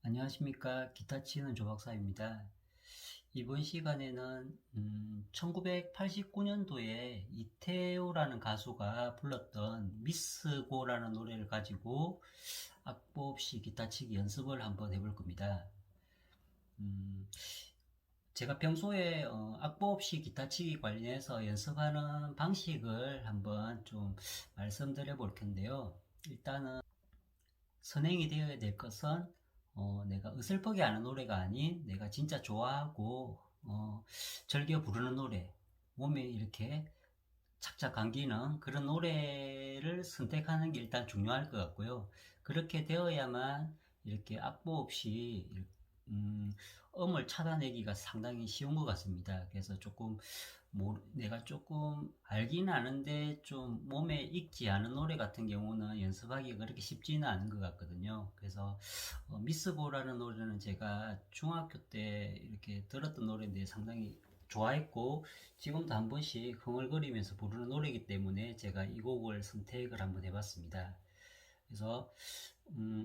안녕하십니까. 기타 치는 조박사입니다. 이번 시간에는 1989년도에 이태호라는 가수가 불렀던 미스고라는 노래를 가지고 악보 없이 기타 치기 연습을 한번 해볼 겁니다. 음, 제가 평소에 악보 없이 기타 치기 관련해서 연습하는 방식을 한번 좀 말씀드려 볼 텐데요. 일단은 선행이 되어야 될 것은 내가 어설프게 하는 노래가 아닌 내가 진짜 좋아하고 즐겨 부르는 노래, 몸에 이렇게 착착 감기는 그런 노래를 선택하는 게 일단 중요할 것 같고요. 그렇게 되어야만 이렇게 악보 없이 음을 찾아내기가 상당히 쉬운 것 같습니다. 그래서 조금 내가 조금 알긴 아는데 좀 몸에 익지 않은 노래 같은 경우는 연습하기가 그렇게 쉽지는 않은 것 같거든요. 그래서 미스고라는 노래는 제가 중학교 때 이렇게 들었던 노래인데 상당히 좋아했고 지금도 한 번씩 흥얼거리면서 부르는 노래이기 때문에 제가 이 곡을 선택을 한번 해봤습니다. 그래서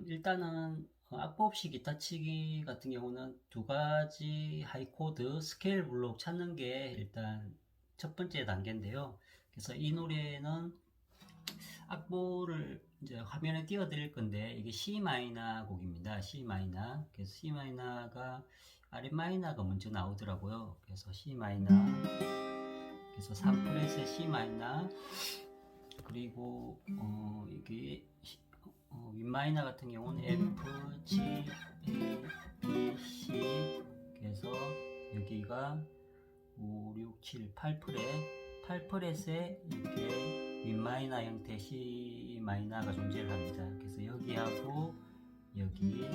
일단은 악보 없이 기타 치기 같은 경우는 두 가지 하이 코드 스케일 블록 찾는 게 일단 첫 번째 단계인데요. 그래서 이 노래는 악보를 이제 화면에 띄워 드릴 건데 이게 C 마이너 곡입니다. C 마이너. 그래서 C 마이너가 아랫 마이너가 먼저 나오더라고요. 그래서 C 마이너. 그래서 3프렛의 C 마이너. 그리고 이게 윗 마이너 같은 경우는 F, G, A, B, C. 그래서 여기가 5, 6, 7, 8프렛, 8프렛에 이렇게 윗 마이너 형태 C 마이너가 존재를 합니다. 그래서 여기하고 여기,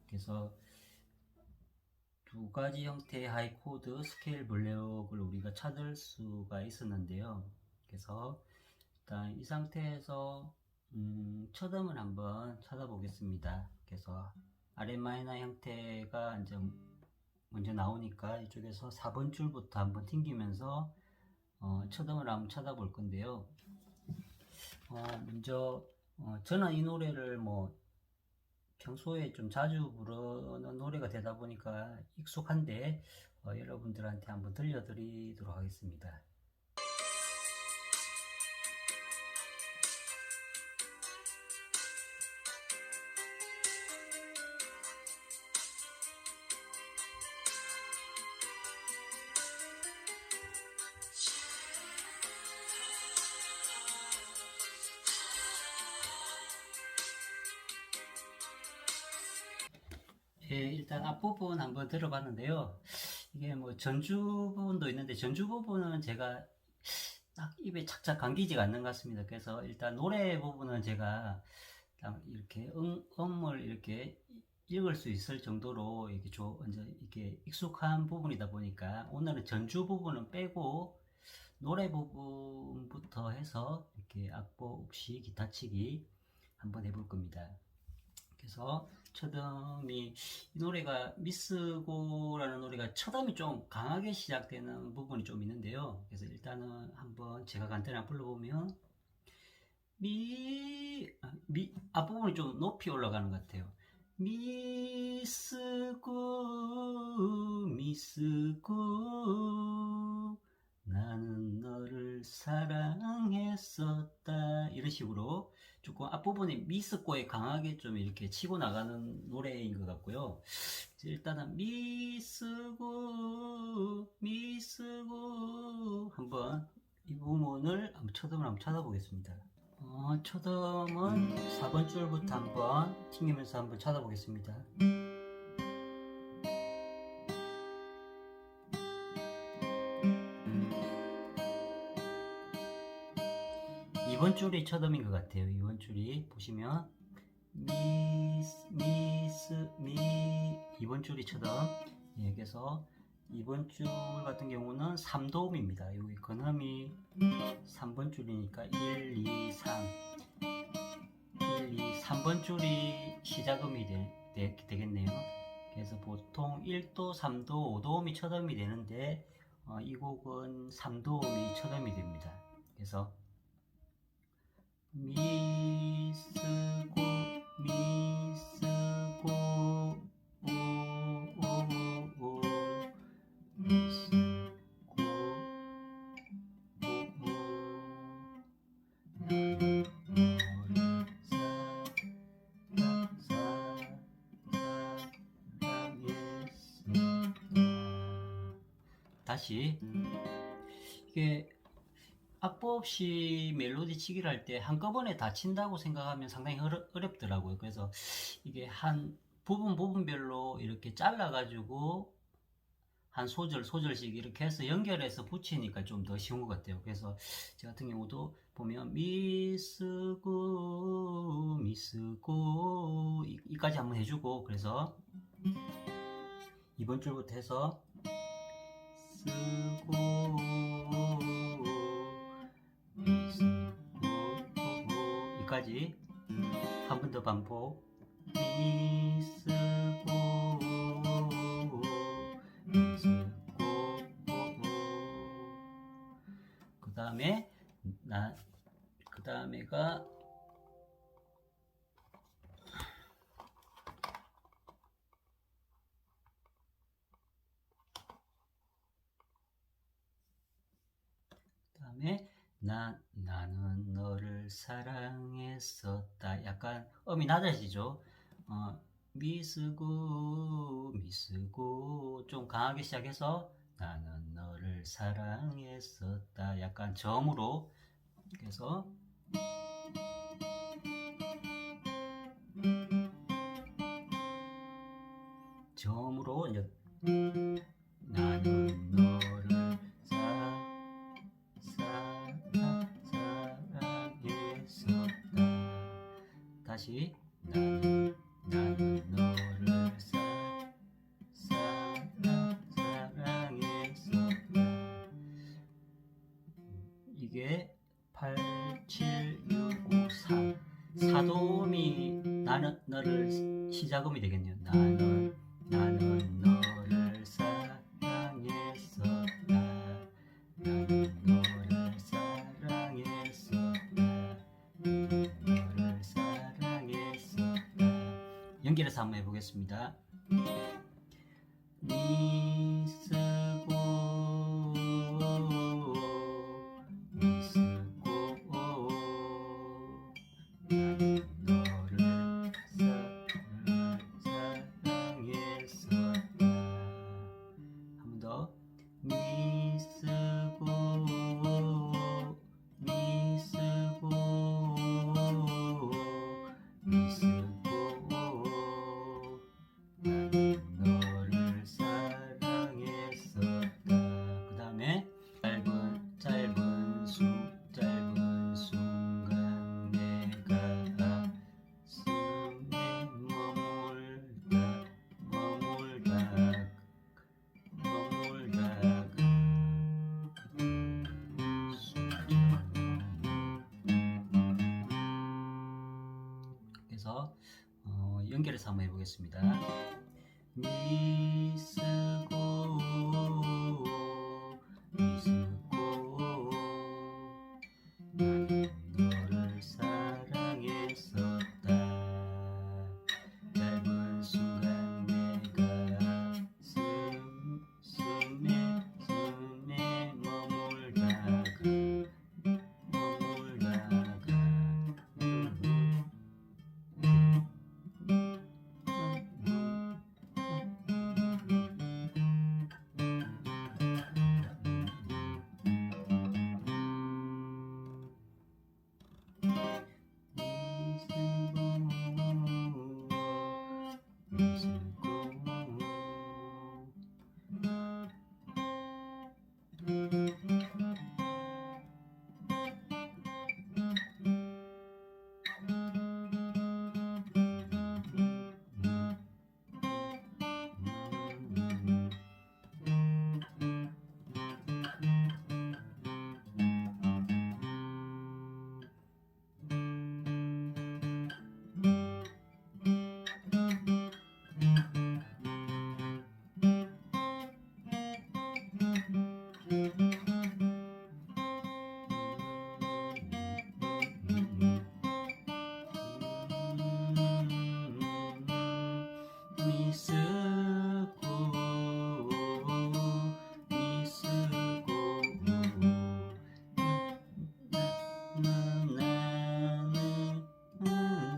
그래서 두 가지 형태의 하이 코드 스케일 블록을 우리가 찾을 수가 있었는데요. 그래서 일단 이 상태에서 첫 음을 한번 찾아보겠습니다. 그래서 아랫 마이너 형태가 이제 먼저 나오니까 이쪽에서 4번 줄부터 한번 튕기면서 첫 음을 한번 찾아볼 건데요. 먼저 저는 이 노래를 뭐 평소에 좀 자주 부르는 노래가 되다 보니까 익숙한데 여러분들한테 한번 들려드리도록 하겠습니다. 예, 일단 앞부분 한번 들어봤는데요. 이게 뭐 전주 부분도 있는데 전주 부분은 제가 딱 입에 착착 감기지가 않는 것 같습니다. 그래서 일단 노래 부분은 제가 딱 이렇게 음을 이렇게 읽을 수 있을 정도로 이렇게 이제 이렇게 익숙한 부분이다 보니까 오늘은 전주 부분은 빼고 노래 부분부터 해서 이렇게 악보 없이 기타 치기 한번 해볼 겁니다. 그래서 첫음이 이 노래가 미스고라는 노래가 첫음이 좀 강하게 시작되는 부분이 좀 있는데요. 그래서 일단은 한번 제가 간단히 불러보면 앞부분이 좀 높이 올라가는 것 같아요. 미스고 미스고 나는 너를 사랑했었다 이런 식으로 조금 앞부분에 미스코에 강하게 좀 이렇게 치고 나가는 노래인 것 같고요. 일단은 미스고 미스고 한번 이 부분을 첫음을 한번 찾아보겠습니다. 첫음은 4번 줄부터 한번 튕기면서 한번 찾아보겠습니다. 2번 줄이 첫음인 것 같아요. 2번 줄이 보시면 미 2번 줄이 첫음. 예, 그래서 2번 줄 같은 경우는 3도음입니다. 여기 근음이 3번 줄이니까 1, 2, 3 1, 2, 3번 줄이 시작음이 되겠네요. 그래서 보통 1도, 3도, 5도음이 첫음이 되는데 이 곡은 3도음이 첫음이 됩니다. 그래서 미쓰고 미쓰고 다시 이게 악보 없이 멜로디 치기를 할 때 한꺼번에 다 친다고 생각하면 상당히 어렵더라고요. 그래서 이게 한 부분별로 이렇게 잘라가지고 한 소절씩 이렇게 해서 연결해서 붙이니까 좀 더 쉬운 것 같아요. 그래서 저 같은 경우도 보면 미스고 이까지 한번 해주고, 그래서 이번 줄부터 해서 쓰고 미쓰고 이까지 한 번 더 반복. 미쓰고 그 다음에 그 다음에가 나는 너를 사랑했었다. 약간 음이 낮아지죠. 미쓰고 좀 강하게 시작해서 나는 너를 사랑했었다. 약간 저음으로. 그래서 저음으로 이제 나는 너를 사랑했었다. 다시 나는 너를 사랑했었다. 이게 8, 7, 6, 5, 4 4도음이 나는 너를 시작음이 되겠네요. 나는 너를 사랑했었다. 나는 너를 사랑했었다. 너를 사랑했었다. 연결해서 한번 해보겠습니다. 미쓰고 나는 너를 사랑했었다. 한 번 더. 미쓰고 나는 너를 사랑했었다. 그 다음에 짧은 순간 내가 숨에 머물다가 그래서 연결해서 한번 해보겠습니다. 미쓰고 나는 너를 사랑했었다. 짧은 순간 내가 숨에 머물다가 나는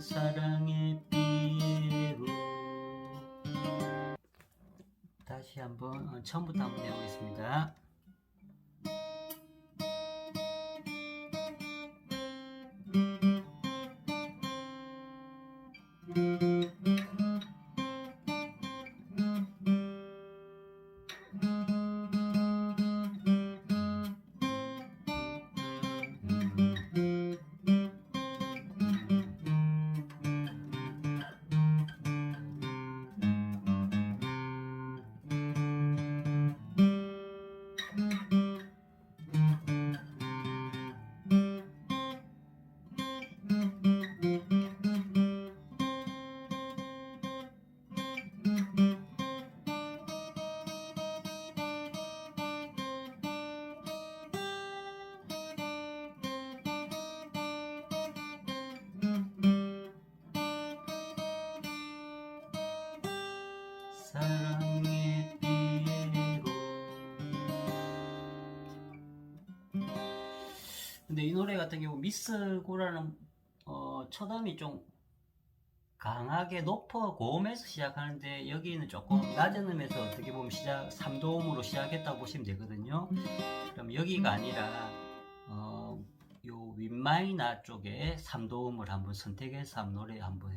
사랑의 피에로. 다시 한번 처음부터 한번 해보겠습니다. 근데 이 노래 같은 경우 미스고라는 초음이 좀 강하게 높아 고음에서 시작하는데 여기는 조금 낮은 음에서 어떻게 보면 3도음으로 시작했다고 보시면 되거든요. 그럼 여기가 아니라 요 윗마이너 쪽에 3도음을 한번 선택해서 노래 한번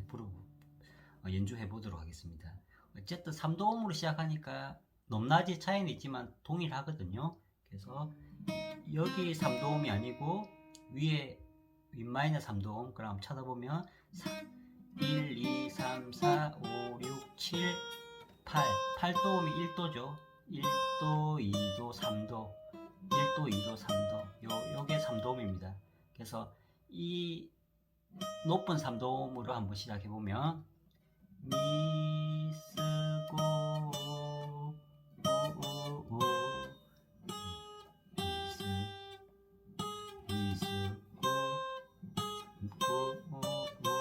연주해 보도록 하겠습니다. 어쨌든 3도음으로 시작하니까 높낮이 차이는 있지만 동일하거든요. 그래서 여기 3도음이 아니고 위에 윗마이너 3도음, 그럼 찾아보면 1, 2, 3, 4, 5, 6, 7, 8 8도음이 1도죠. 1도, 2도, 3도 1도, 2도, 3도 요게 3도음입니다. 그래서 이 높은 3도음으로 한번 시작해보면 미, 스, 고, 오, 오, 오, 미, 스, 고, 고, 오, 오.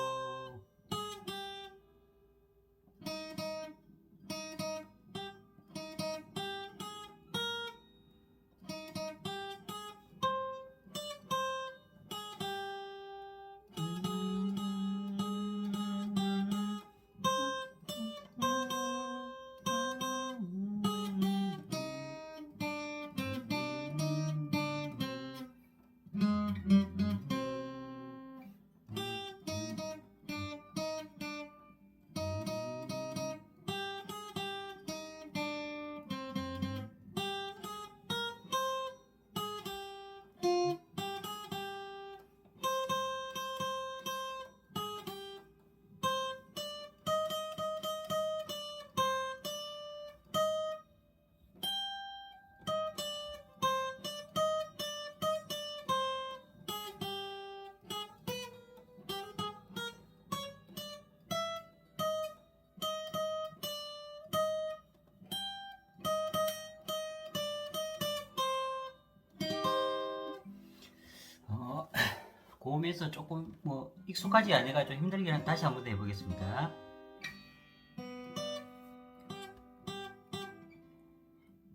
고음에서 조금 익숙하지 않아가 좀 힘들긴 한데 다시 한번 더 해보겠습니다.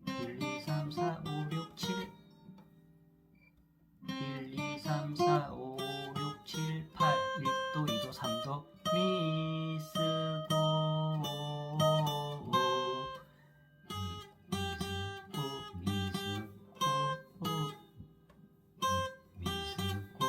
1, 2, 3, 4, 5, 6, 7 1, 2, 3, 4, 5, 6, 7, 8 1도, 2도, 3도 미, 스, 고, 미, 스, 고, 미, 스, 고,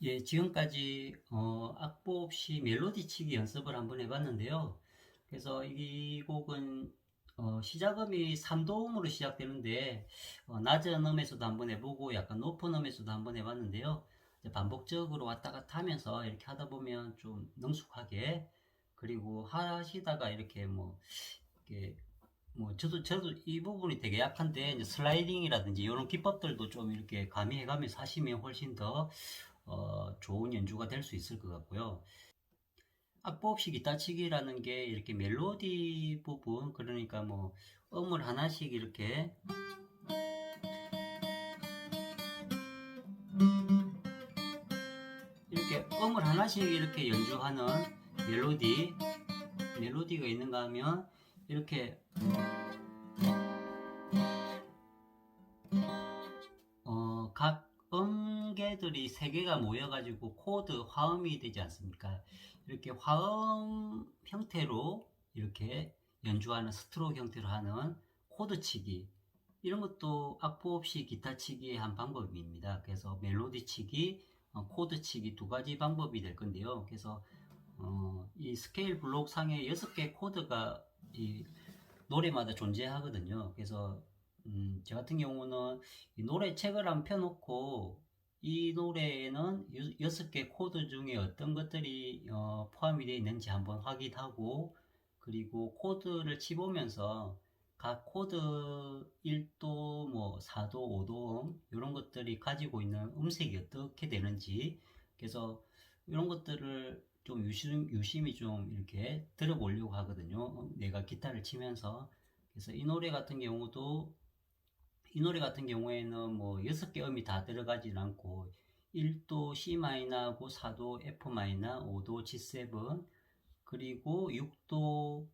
예, 지금까지 악보 없이 멜로디 치기 연습을 한번 해봤는데요. 그래서 이 곡은 시작음이 3도음으로 시작되는데 낮은 음에서도 한번 해보고 약간 높은 음에서도 한번 해봤는데요. 이제 반복적으로 왔다 갔다 하면서 이렇게 하다 보면 좀 능숙하게, 그리고 하시다가 이렇게 이렇게 저도 이 부분이 되게 약한데, 이제 슬라이딩이라든지 이런 기법들도 좀 이렇게 가미해가면서 하시면 훨씬 더 좋은 연주가 될 수 있을 것 같고요. 악보 없이 기타 치기라는 게 이렇게 멜로디 부분, 그러니까 음을 하나씩 이렇게 음을 하나씩 이렇게 연주하는 멜로디가 있는가 하면, 이렇게 각 음계들이 세 개가 모여가지고 코드 화음이 되지 않습니까? 이렇게 화음 형태로 이렇게 연주하는, 스트로크 형태로 하는 코드 치기, 이런 것도 악보 없이 기타 치기의 한 방법입니다. 그래서 멜로디 치기, 코드 치기 두 가지 방법이 될 건데요. 그래서 이 스케일 블록 상에 6개 코드가 이 노래마다 존재하거든요. 그래서 저 같은 경우는 이 노래 책을 한번 펴놓고 이 노래에는 6개 코드 중에 어떤 것들이 포함이 되어 있는지 한번 확인하고, 그리고 코드를 치보면서 각 코드 1도, 4도, 5도 이런 것들이 가지고 있는 음색이 어떻게 되는지, 그래서 이런 것들을 좀 유심히 좀 이렇게 들어보려고 하거든요. 내가 기타를 치면서. 그래서 이 노래 같은 경우에는 6개 음이 다 들어가진 않고 1도 C 마이너하고 4도 F 마이너, 5도 G7, 그리고 6도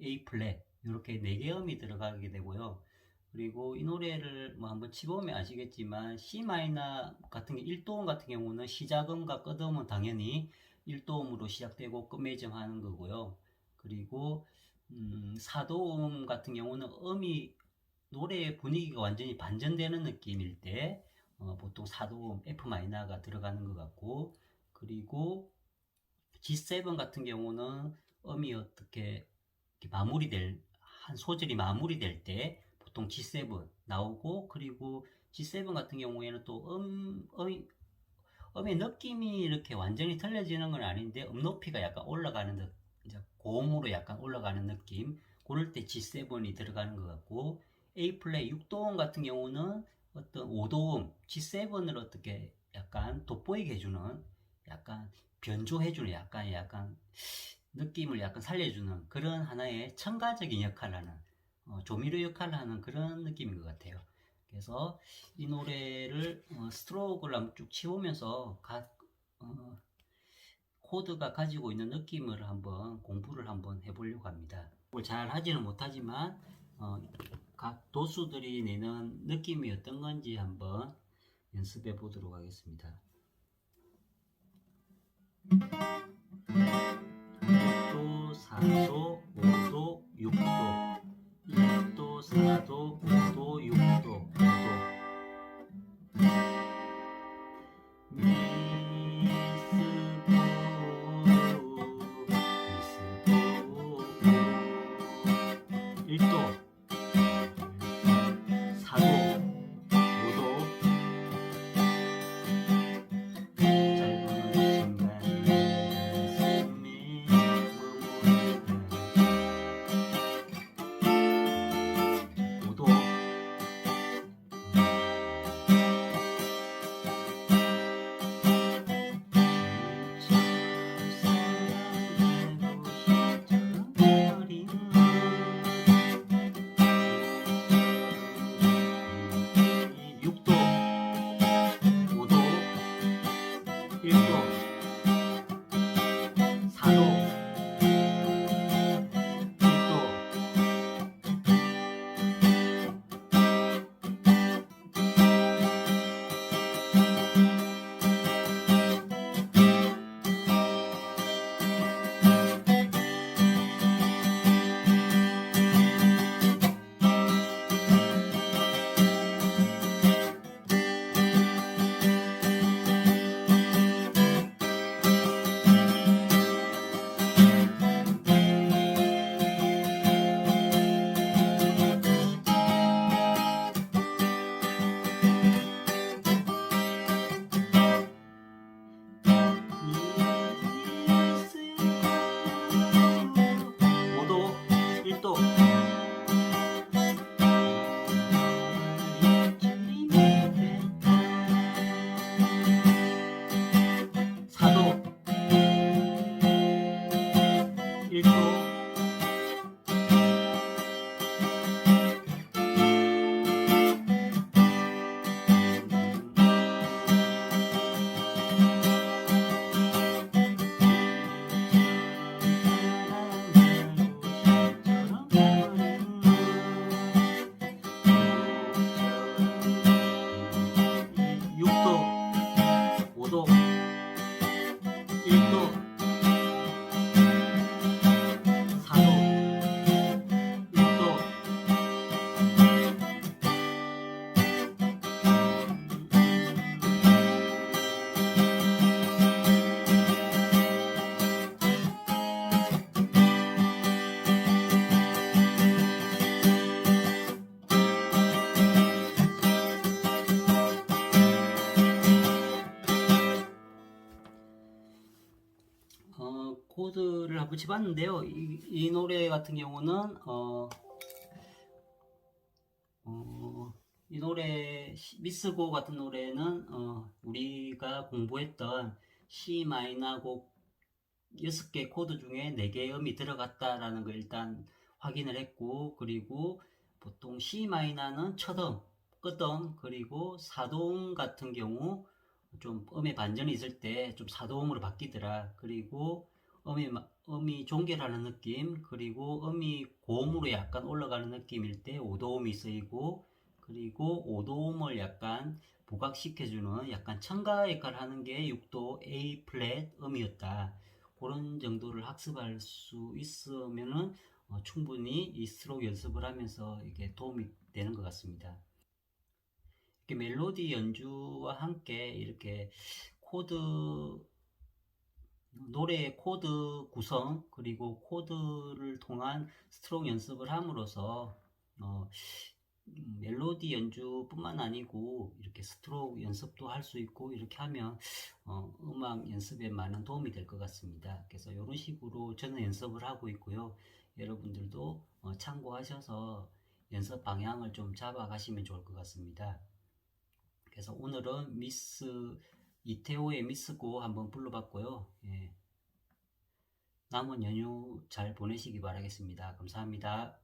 A 플랫, 이렇게 4개 음이 들어가게 되고요. 그리고 이 노래를 한번 치보면 아시겠지만 C 마이너 같은 게 1도음 같은 경우는 시작음과 끝음은 당연히 1도음으로 시작되고 끝맺음 하는 거고요. 그리고 4도음 같은 경우는 음이 노래의 분위기가 완전히 반전되는 느낌일 때 보통 4도음 F 마이너가 들어가는 것 같고, 그리고 G7 같은 경우는 음이 어떻게 한 소절이 마무리될 때 보통 G7 나오고, 그리고 G7 같은 경우에는 또 음의 느낌이 이렇게 완전히 틀려지는 건 아닌데 음 높이가 약간 올라가는 듯, 이제 고음으로 약간 올라가는 느낌, 그럴 때 G7이 들어가는 것 같고, A 플랫 6도음 같은 경우는 어떤 5도음 G7을 어떻게 약간 돋보이게 해주는, 약간 변조해주는, 약간 느낌을 약간 살려주는 그런 하나의 첨가적인 역할을 하는, 조미료 역할을 하는 그런 느낌인 것 같아요. 그래서 이 노래를 스트로크를 한번 쭉 치우면서 각 코드가 가지고 있는 느낌을 한번 공부를 한번 해보려고 합니다. 잘 하지는 못하지만 각 도수들이 내는 느낌이 어떤 건지 한번 연습해 보도록 하겠습니다. 6도, 4도, 5도, 6도, 1도, 4도, 5도, 6도, 5도. 코드를 한번 쳐봤는데요. 이 노래 같은 경우는 이 노래 미스고 같은 노래는 우리가 공부했던 C 마이너 곡 6개 코드 중에 4개의 음이 들어갔다라는 걸 일단 확인을 했고, 그리고 보통 C 마이너는 첫음, 끝음, 그리고 사도음 같은 경우 좀 음의 반전이 있을 때 좀 사도음으로 바뀌더라. 그리고 음이 종결하는 느낌, 그리고 음이 고음으로 약간 올라가는 느낌일 때 오도음이 쓰이고, 그리고 오도음을 약간 부각시켜주는 약간 첨가 역할을 하는 게 6도 A 플랫 음이었다. 그런 정도를 학습할 수 있으면은 충분히 이 스트로크 연습을 하면서 이게 도움이 되는 것 같습니다. 이렇게 멜로디 연주와 함께 이렇게 코드, 노래의 코드 구성, 그리고 코드를 통한 스트로크 연습을 함으로써 어, 멜로디 연주뿐만 아니고 이렇게 스트로크 연습도 할 수 있고, 이렇게 하면 음악 연습에 많은 도움이 될 것 같습니다. 그래서 이런 식으로 저는 연습을 하고 있고요. 여러분들도 참고하셔서 연습 방향을 좀 잡아 가시면 좋을 것 같습니다. 그래서 오늘은 이태호의 미스고 한번 불러봤고요. 예. 남은 연휴 잘 보내시기 바라겠습니다. 감사합니다.